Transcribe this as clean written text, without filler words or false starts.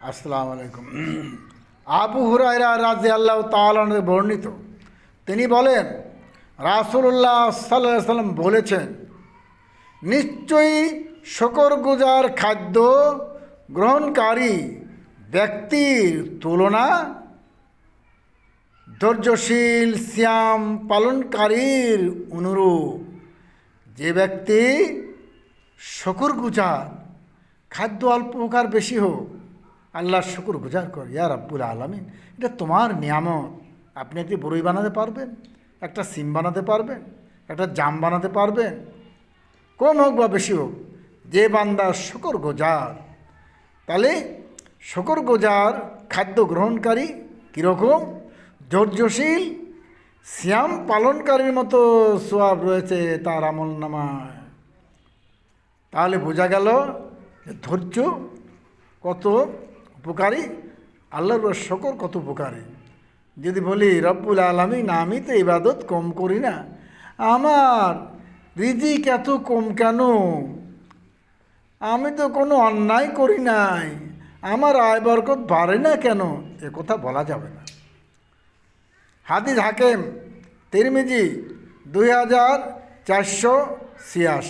আসসালামু আলাইকুম। আবু হুরায়রা রাদিয়াল্লাহু তাআলা আনহু বর্ণিত, তিনি বলেন রাসূলুল্লাহ সাল্লাল্লাহু আলাইহি সাল্লাম বলেছেন, নিশ্চয়ই শকরগুজার খাদ্য গ্রহণকারী ব্যক্তির তুলনা ধৈর্যশীল সিয়াম পালনকারীর অনুরূপ। যে ব্যক্তি শকরগুজার, খাদ্য অল্প হোক আর বেশি হোক, আল্লাহর শুকর গুজার কর, ইয়া রাব্বুল আলামিন, এটা তোমার নিয়ামত। আপনি একটি বড়ই বানাতে পারবেন, একটা সিম বানাতে পারবেন, একটা জাম বানাতে পারবেন, কম হোক বা বেশি হোক। যে বান্দা শুকর গুজার, তাহলে শুকর গুজার খাদ্য গ্রহণকারী কীরকম? ধৈর্যশীল সিয়াম পালনকারীর মতো সোয়াব রয়েছে তার আমল নামায়। তাহলে বোঝা গেল যে ধৈর্য কত উপকারী, আল্লাহর শকর কত উপকারী। যদি বলি রব্বুল আলামিন, আমি তো ইবাদত কম করি না, আমার রিজিক এত কম কেন? আমি তো কোনো অন্যায় করি নাই, আমার আয় বরকত বাড়ে না কেন? এ কথা বলা যাবে না। হাদিস হাকিম তিরমিজি 2486।